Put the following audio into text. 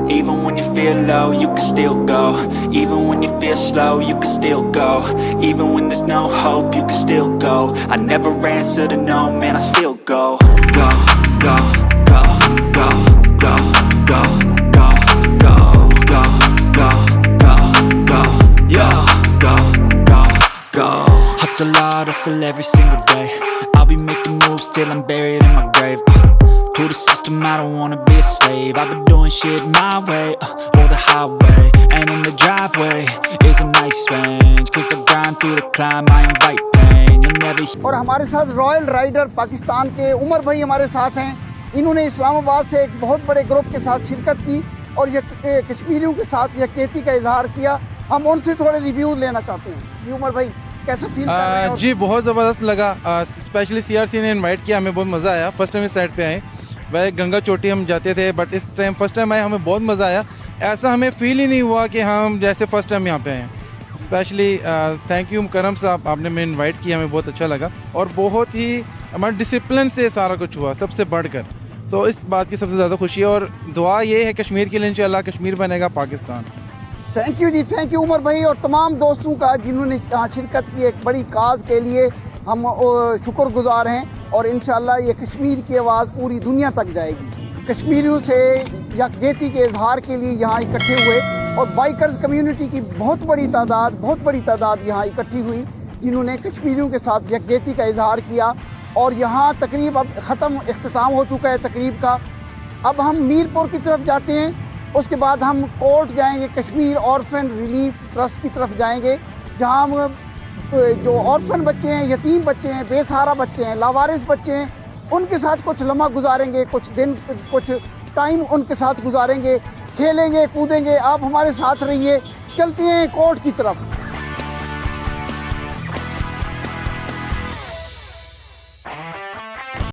Even when you feel low, you can still go. Even when you feel slow, you can still go. Even when there's no hope, you can still go. I never answer to no, man, I still go. Go, go, go, go, go, go, go, go, go, go, go, go, yo, go, go, go. Hustle hard, hustle every single day. I'll be making moves till I'm buried in my grave. To the system, I don't wanna be a slave. I've been doing shit my way, or the highway. And in the driveway is a nice range. Cause I grind through the climb, I invite pain. You'll never. और हमारे साथ royal rider Pakistan के उमर भाई हमारे साथ हैं। इन्होंने इस्लामाबाद से एक बहुत बड़े ग्रुप के साथ शिरकत की और कश्मीरियों के साथ यकजहती का इजहार किया। हम उनसे थोड़े रिव्यू लेना चाहते हैं। उमर भाई कैसा फील कर रहे हैं? जी बहुत ज़बरदस्त लगा। स्पेशली सीआरसी ने इनवाइट किया, हमें बहुत मज़ा आया। फर्स्ट टाइम इस साइड पे आए। वह गंगा चोटी हम जाते थे, बट इस टाइम फर्स्ट टाइम आए, हमें बहुत मज़ा आया। ऐसा हमें फील ही नहीं हुआ कि हम जैसे फ़र्स्ट टाइम यहाँ पे आए। स्पेशली थैंक यू करम साहब, आपने मैं इनवाइट किया, हमें बहुत अच्छा लगा। और बहुत ही हमारे डिसिप्लिन से सारा कुछ हुआ, सबसे बढ़कर। तो इस बात की सबसे ज़्यादा खुशी है और दुआ ये है कश्मीर के लिए, इंशाल्लाह कश्मीर बनेगा Pakistan. Thank you ji, thank you Umar भाई और तमाम दोस्तों का जिन्होंने यहाँ शिरकत की एक बड़ी काज के लिए। हम शुक्रगुजार हैं और इंशाल्लाह ये कश्मीर की आवाज़ पूरी दुनिया तक जाएगी। कश्मीरियों से यकजहती के इजहार के लिए यहाँ इकट्ठे हुए और बाइकर्स कम्युनिटी की बहुत बड़ी तादाद यहाँ इकट्ठी हुई, जिन्होंने कश्मीरियों के साथ यकजहती का इजहार किया। और यहाँ तकरीब अब ख़त्म, इख्तिताम हो चुका है तकरीब का। अब हम मीरपुर की तरफ जाते हैं, उसके बाद हम कोर्ट जाएंगे, कश्मीर ऑर्फन रिलीफ ट्रस्ट की तरफ जाएंगे, जहाँ हम जो ऑर्फन बच्चे हैं, यतीम बच्चे हैं, बेसहारा बच्चे हैं, लावारिस बच्चे हैं, उनके साथ कुछ लम्हा गुजारेंगे, कुछ दिन कुछ टाइम उनके साथ गुजारेंगे, खेलेंगे कूदेंगे। आप हमारे साथ रहिए, चलते हैं कोर्ट की तरफ।